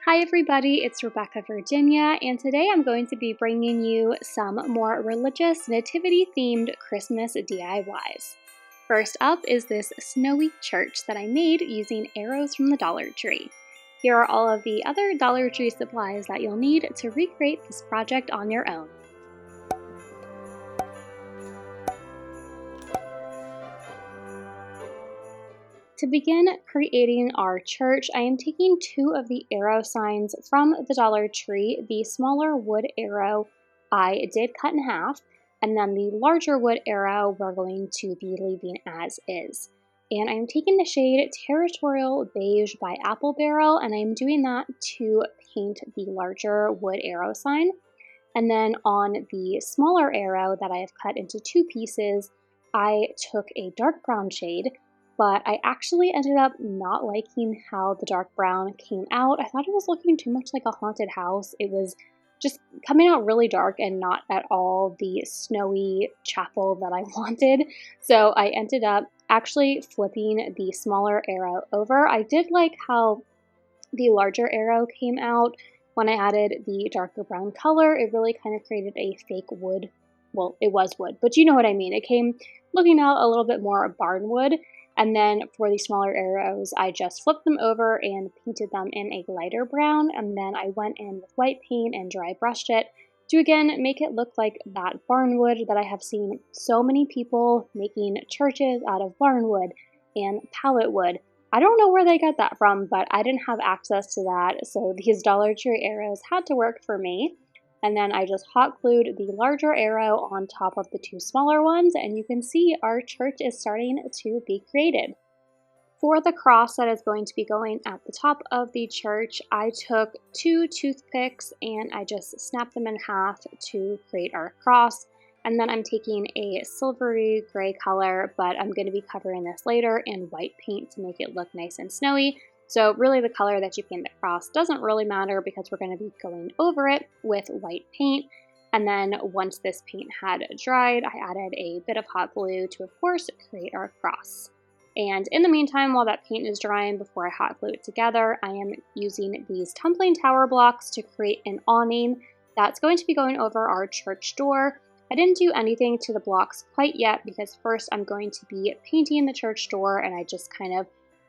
Hi everybody, it's Rebecca Virginia, and today I'm going to be bringing you some more religious nativity themed Christmas DIYs. First up is this snowy church that I made using arrows from the Dollar Tree. Here are all of the other Dollar Tree supplies that you'll need to recreate this project on your own. To begin creating our church, I am taking two of the arrow signs from the Dollar Tree. The smaller wood arrow I did cut in half, and then the larger wood arrow we're going to be leaving as is. And I'm taking the shade Territorial Beige by Apple Barrel, and I'm doing that to paint the larger wood arrow sign. And then on the smaller arrow that I have cut into two pieces, I took a dark brown shade, but I actually ended up not liking how the dark brown came out. I thought it was looking too much like a haunted house. It was just coming out really dark and not at all the snowy chapel that I wanted. So I ended up actually flipping the smaller arrow over. I did like how the larger arrow came out when I added the darker brown color. It really kind of created a fake wood. Well, it was wood, but you know what I mean. It came looking out a little bit more barnwood. And then for the smaller arrows, I just flipped them over and painted them in a lighter brown. And then I went in with white paint and dry brushed it to again make it look like that barnwood that I have seen so many people making churches out of barnwood and pallet wood. I don't know where they got that from, but I didn't have access to that. So these Dollar Tree arrows had to work for me. And then I just hot glued the larger arrow on top of the two smaller ones, and you can see our church is starting to be created. For the cross that is going to be going at the top of the church, I took two toothpicks and I just snapped them in half to create our cross. And then I'm taking a silvery gray color, but I'm going to be covering this later in white paint to make it look nice and snowy. So really the color that you paint the cross doesn't really matter because we're going to be going over it with white paint. And then once this paint had dried, I added a bit of hot glue to, of course, create our cross. And in the meantime, while that paint is drying before I hot glue it together, I am using these tumbling tower blocks to create an awning that's going to be going over our church door. I didn't do anything to the blocks quite yet because first I'm going to be painting the church door, and I just kind of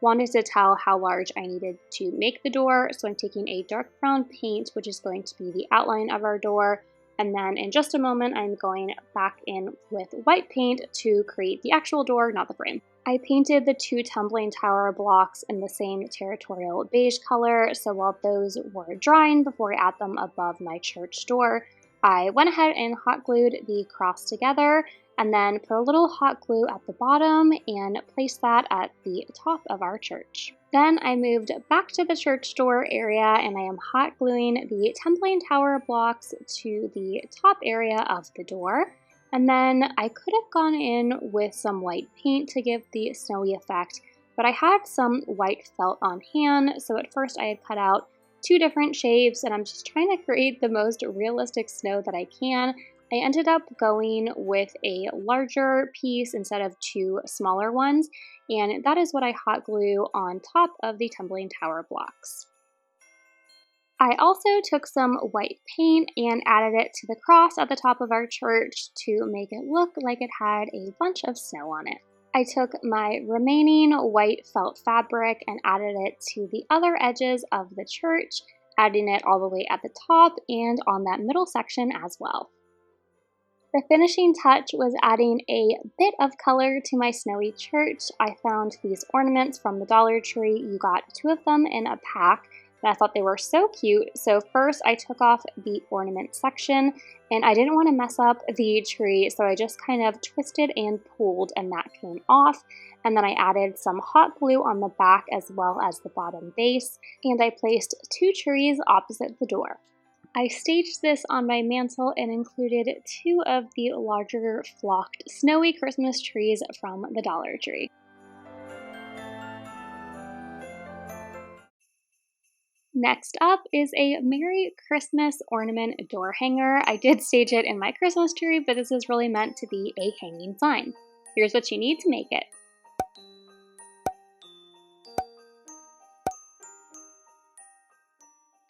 wanted to tell how large I needed to make the door. So I'm taking a dark brown paint, which is going to be the outline of our door. And then in just a moment, I'm going back in with white paint to create the actual door, not the frame. I painted the two tumbling tower blocks in the same Territorial Beige color. So while those were drying before I add them above my church door, I went ahead and hot glued the cross together, and then put a little hot glue at the bottom and placed that at the top of our church. Then I moved back to the church door area, and I am hot gluing the tumbling tower blocks to the top area of the door. And then I could have gone in with some white paint to give the snowy effect, but I had some white felt on hand, so at first I had cut out two different shapes, and I'm just trying to create the most realistic snow that I can. I ended up going with a larger piece instead of two smaller ones, and that is what I hot glue on top of the tumbling tower blocks. I also took some white paint and added it to the cross at the top of our church to make it look like it had a bunch of snow on it. I took my remaining white felt fabric and added it to the other edges of the church, adding it all the way at the top and on that middle section as well. The finishing touch was adding a bit of color to my snowy church. I found these ornaments from the Dollar Tree. You got two of them in a pack, and I thought they were so cute. So first I took off the ornament section, and I didn't want to mess up the tree, so I just kind of twisted and pulled, and that came off. And then I added some hot glue on the back as well as the bottom base, and I placed two trees opposite the door. I staged this on my mantle and included two of the larger flocked snowy Christmas trees from the Dollar Tree. Next up is a Merry Christmas ornament door hanger. I did stage it in my Christmas tree, but this is really meant to be a hanging sign. Here's what you need to make it.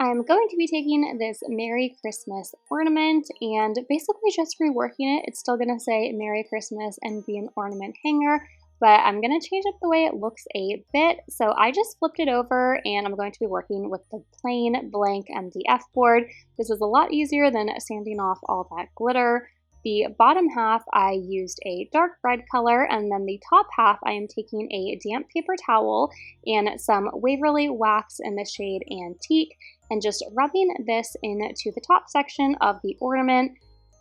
I'm going to be taking this Merry Christmas ornament and basically just reworking it. It's still going to say Merry Christmas and be an ornament hanger, but I'm going to change up the way it looks a bit. So I just flipped it over and I'm going to be working with the plain blank MDF board. This is a lot easier than sanding off all that glitter. The bottom half I used a dark red color, and then the top half I am taking a damp paper towel and some Waverly wax in the shade Antique and just rubbing this into the top section of the ornament.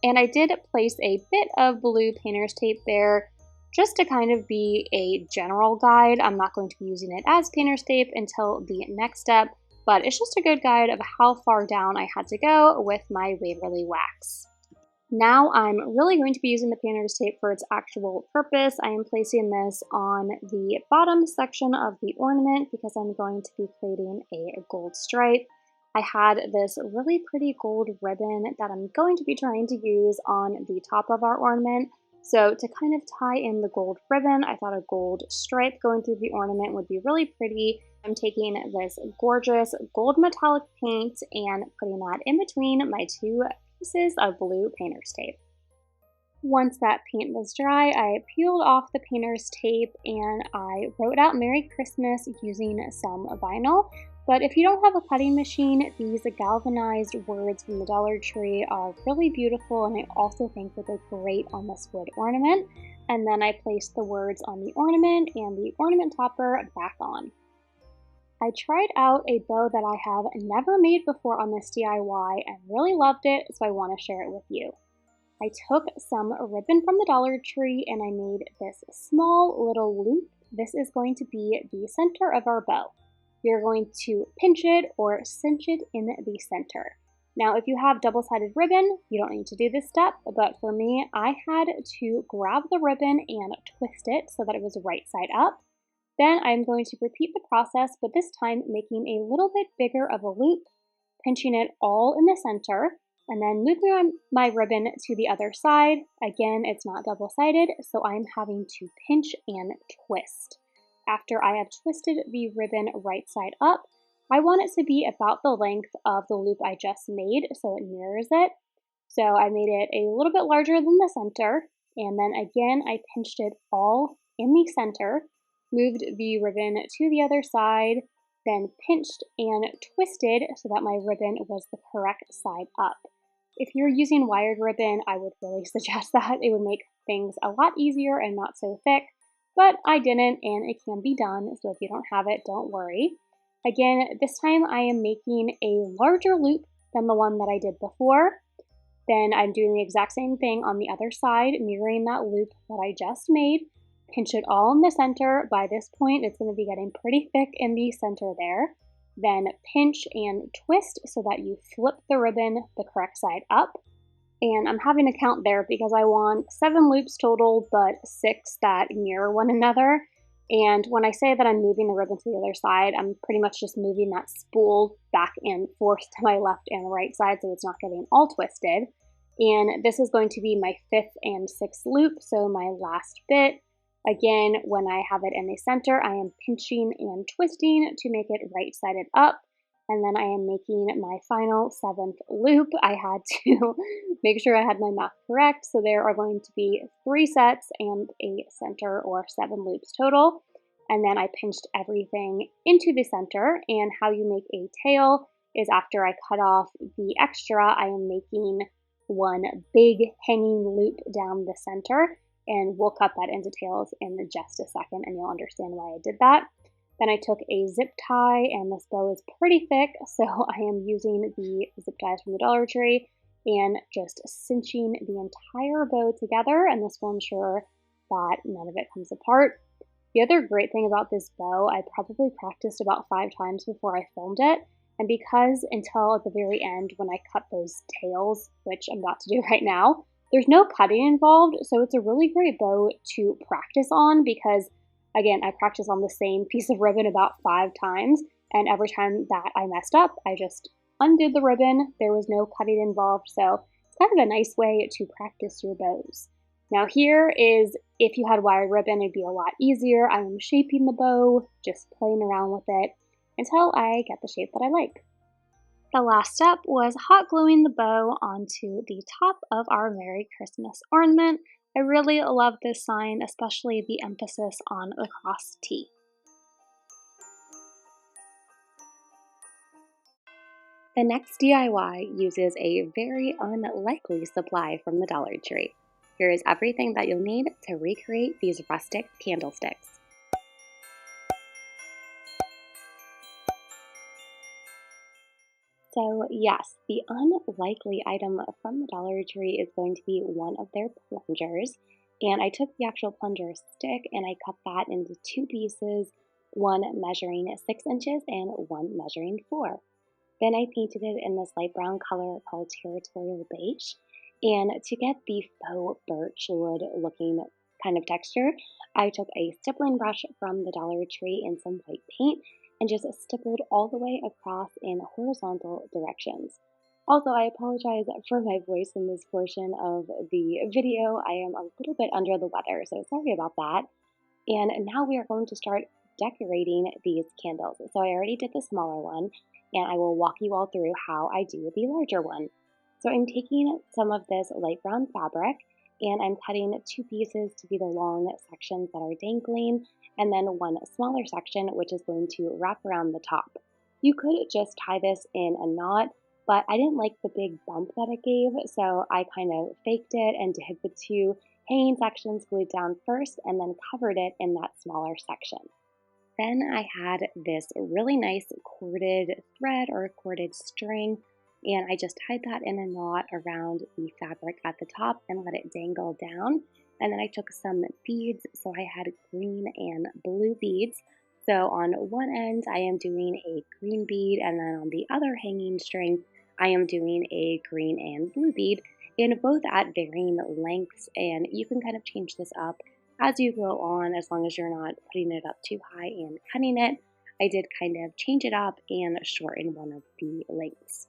And I did place a bit of blue painter's tape there just to kind of be a general guide. I'm not going to be using it as painter's tape until the next step, but it's just a good guide of how far down I had to go with my Waverly wax. Now I'm really going to be using the painter's tape for its actual purpose. I am placing this on the bottom section of the ornament because I'm going to be creating a gold stripe. I had this really pretty gold ribbon that I'm going to be trying to use on the top of our ornament. So to kind of tie in the gold ribbon, I thought a gold stripe going through the ornament would be really pretty. I'm taking this gorgeous gold metallic paint and putting that in between my two pieces of blue painter's tape. Once that paint was dry, I peeled off the painter's tape and I wrote out Merry Christmas using some vinyl. But if you don't have a cutting machine, these galvanized words from the Dollar Tree are really beautiful, and I also think that they're great on this wood ornament. And then I placed the words on the ornament and the ornament topper back on. I tried out a bow that I have never made before on this DIY and really loved it, so I want to share it with you. I took some ribbon from the Dollar Tree and I made this small little loop. This is going to be the center of our bow. You're going to pinch it or cinch it in the center. Now, if you have double-sided ribbon, you don't need to do this step, but for me, I had to grab the ribbon and twist it so that it was right side up. Then I'm going to repeat the process, but this time making a little bit bigger of a loop, pinching it all in the center, and then moving my ribbon to the other side. Again, it's not double-sided, so I'm having to pinch and twist. After I have twisted the ribbon right side up, I want it to be about the length of the loop I just made so it mirrors it. So I made it a little bit larger than the center, and then again I pinched it all in the center, moved the ribbon to the other side, then pinched and twisted so that my ribbon was the correct side up. If you're using wired ribbon, I would really suggest that. It would make things a lot easier and not so thick, but I didn't, and it can be done, so if you don't have it, don't worry. Again, this time I am making a larger loop than the one that I did before. Then I'm doing the exact same thing on the other side, mirroring that loop that I just made. Pinch it all in the center. By this point, it's going to be getting pretty thick in the center there. Then pinch and twist so that you flip the ribbon the correct side up. And I'm having to count there because I want 7 loops total, but 6 that mirror one another. And when I say that I'm moving the ribbon to the other side, I'm pretty much just moving that spool back and forth to my left and right side so it's not getting all twisted. And this is going to be my 5th and 6th loop, so my last bit. Again, when I have it in the center, I am pinching and twisting to make it right-sided up. And then I am making my final 7th loop. I had to make sure I had my math correct. So there are going to be 3 sets and a center, or 7 loops total. And then I pinched everything into the center. And how you make a tail is after I cut off the extra, I am making one big hanging loop down the center. And we'll cut that into tails in just a second and you'll understand why I did that. Then I took a zip tie, and this bow is pretty thick, so I am using the zip ties from the Dollar Tree and just cinching the entire bow together, and this will ensure that none of it comes apart. The other great thing about this bow, I probably practiced about 5 times before I filmed it, and because until at the very end when I cut those tails, which I'm about to do right now, there's no cutting involved, so it's a really great bow to practice on because, again, I practiced on the same piece of ribbon about 5 times, and every time that I messed up, I just undid the ribbon. There was no cutting involved, so it's kind of a nice way to practice your bows. Now here is, if you had wired ribbon, it'd be a lot easier. I am shaping the bow, just playing around with it until I get the shape that I like. The last step was hot gluing the bow onto the top of our Merry Christmas ornament. I really love this sign, especially the emphasis on the cross T. The next DIY uses a very unlikely supply from the Dollar Tree. Here is everything that you'll need to recreate these rustic candlesticks. So yes, the unlikely item from the Dollar Tree is going to be one of their plungers. And I took the actual plunger stick and I cut that into two pieces, one measuring 6 inches and one measuring 4. Then I painted it in this light brown color called Territorial Beige. And to get the faux birch wood looking kind of texture, I took a stippling brush from the Dollar Tree and some white paint and just stippled all the way across in horizontal directions. Also, I apologize for my voice in this portion of the video. I am a little bit under the weather, so sorry about that. And now we are going to start decorating these candles. So I already did the smaller one, and I will walk you all through how I do the larger one. So I'm taking some of this light brown fabric, and I'm cutting two pieces to be the long sections that are dangling, and then one smaller section which is going to wrap around the top. You could just tie this in a knot, but I didn't like the big bump that it gave, so I kind of faked it and did the two hanging sections glued down first and then covered it in that smaller section. Then I had this really nice corded thread or corded string, and I just tied that in a knot around the fabric at the top and let it dangle down. And then I took some beads, so I had green and blue beads. So on one end, I am doing a green bead, and then on the other hanging string, I am doing a green and blue bead, and both at varying lengths, and you can kind of change this up as you go on, as long as you're not putting it up too high and cutting it. I did kind of change it up and shorten one of the lengths.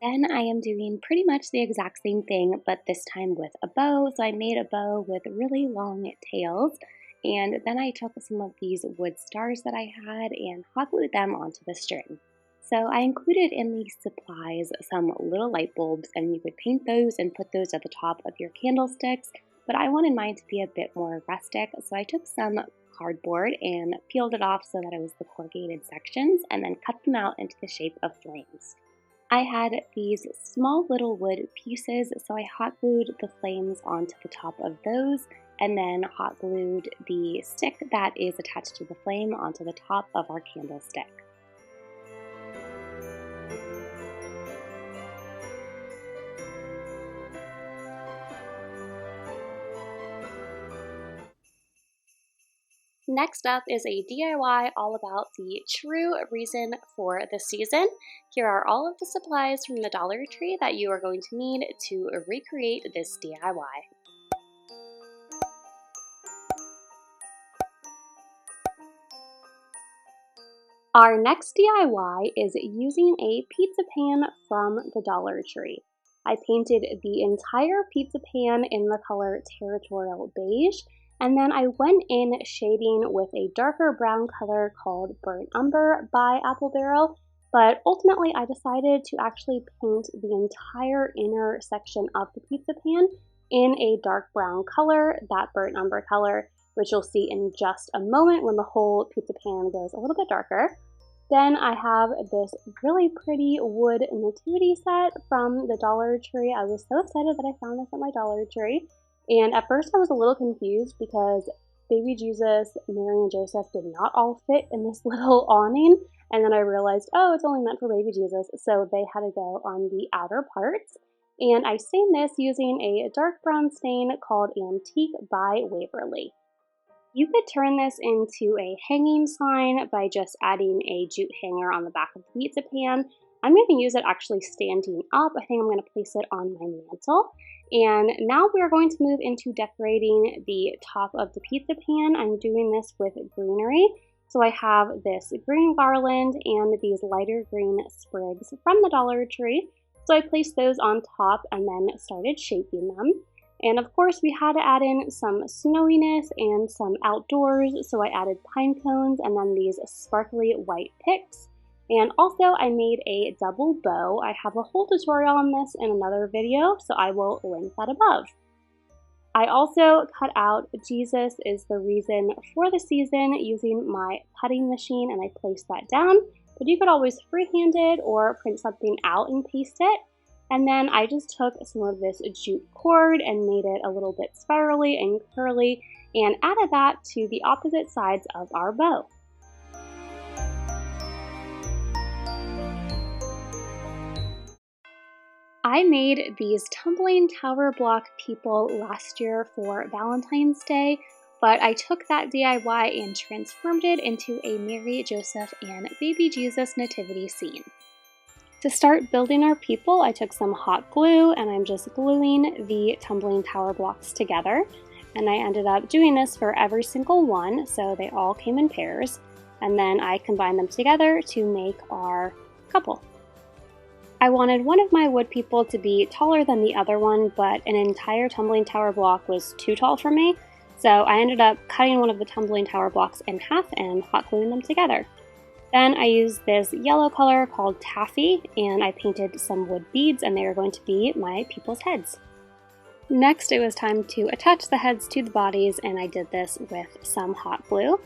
Then I am doing pretty much the exact same thing, but this time with a bow. So I made a bow with really long tails, and then I took some of these wood stars that I had and hot glued them onto the string. So I included in these supplies some little light bulbs, and you could paint those and put those at the top of your candlesticks, but I wanted mine to be a bit more rustic, so I took some cardboard and peeled it off so that it was the corrugated sections, and then cut them out into the shape of flames. I had these small little wood pieces, so I hot glued the flames onto the top of those, and then hot glued the stick that is attached to the flame onto the top of our candlestick. Next up is a DIY all about the true reason for the season. Here are all of the supplies from the Dollar Tree that you are going to need to recreate this DIY. Our next DIY is using a pizza pan from the Dollar Tree. I painted the entire pizza pan in the color Territorial Beige, and then I went in shading with a darker brown color called Burnt Umber by Apple Barrel, but ultimately I decided to actually paint the entire inner section of the pizza pan in a dark brown color, that Burnt Umber color, which you'll see in just a moment when the whole pizza pan goes a little bit darker. Then I have this really pretty wood nativity set from the Dollar Tree. I was so excited that I found this at my Dollar Tree. And at first I was a little confused because baby Jesus, Mary, and Joseph did not all fit in this little awning. And then I realized, oh, it's only meant for baby Jesus. So they had to go on the outer parts. And I stained this using a dark brown stain called Antique by Waverly. You could turn this into a hanging sign by just adding a jute hanger on the back of the pizza pan. I'm going to use it actually standing up. I think I'm going to place it on my mantle. And now we're going to move into decorating the top of the pizza pan. I'm doing this with greenery. So I have this green garland and these lighter green sprigs from the Dollar Tree. So I placed those on top and then started shaping them. And of course we had to add in some snowiness and some outdoors. So I added pine cones and then these sparkly white picks. And also I made a double bow. I have a whole tutorial on this in another video, so I will link that above. I also cut out Jesus is the reason for the season using my cutting machine, and I placed that down, but you could always freehand it or print something out and paste it. And then I just took some of this jute cord and made it a little bit spirally and curly and added that to the opposite sides of our bow. I made these tumbling tower block people last year for Valentine's Day, but I took that DIY and transformed it into a Mary, Joseph, and Baby Jesus nativity scene. To start building our people, I took some hot glue and I'm just gluing the tumbling tower blocks together. And I ended up doing this for every single one, so they all came in pairs. And then I combined them together to make our couple. I wanted one of my wood people to be taller than the other one, but an entire tumbling tower block was too tall for me. So I ended up cutting one of the tumbling tower blocks in half and hot gluing them together. Then I used this yellow color called taffy, and I painted some wood beads, and they are going to be my people's heads. Next, it was time to attach the heads to the bodies, and I did this with some hot glue.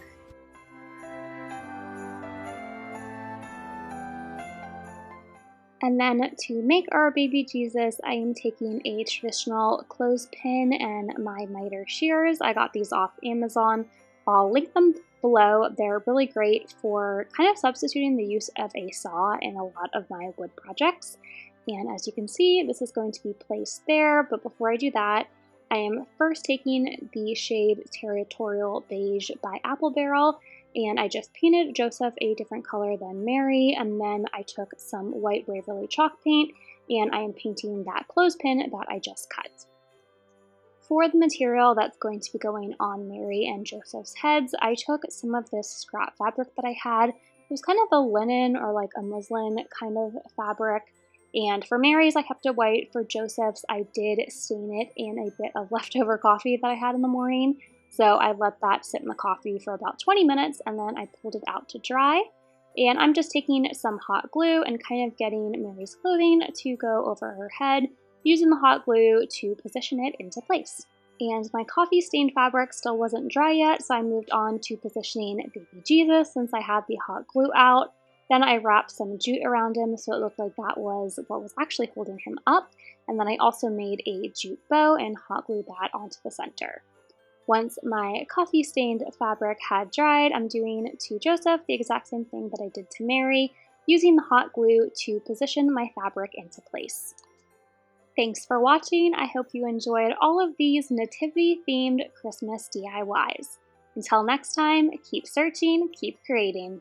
And then to make our baby Jesus, I am taking a traditional clothespin and my miter shears. I got these off Amazon. I'll link them below. They're really great for kind of substituting the use of a saw in a lot of my wood projects. And as you can see, this is going to be placed there, but before I do that, I am first taking the shade Territorial Beige by Apple Barrel, and I just painted Joseph a different color than Mary, and then I took some white Waverly chalk paint, and I am painting that clothespin that I just cut. For the material that's going to be going on Mary and Joseph's heads, I took some of this scrap fabric that I had. It was kind of a linen or like a muslin kind of fabric. And for Mary's, I kept it white. For Joseph's, I did stain it in a bit of leftover coffee that I had in the morning. So I let that sit in the coffee for about 20 minutes, and then I pulled it out to dry. And I'm just taking some hot glue and kind of getting Mary's clothing to go over her head, using the hot glue to position it into place. And my coffee stained fabric still wasn't dry yet, so I moved on to positioning baby Jesus since I had the hot glue out. Then I wrapped some jute around him so it looked like that was what was actually holding him up. And then I also made a jute bow and hot glued that onto the center. Once my coffee stained fabric had dried, I'm doing to Joseph the exact same thing that I did to Mary, using the hot glue to position my fabric into place. Thanks for watching. I hope you enjoyed all of these nativity-themed Christmas DIYs. Until next time, keep searching, keep creating.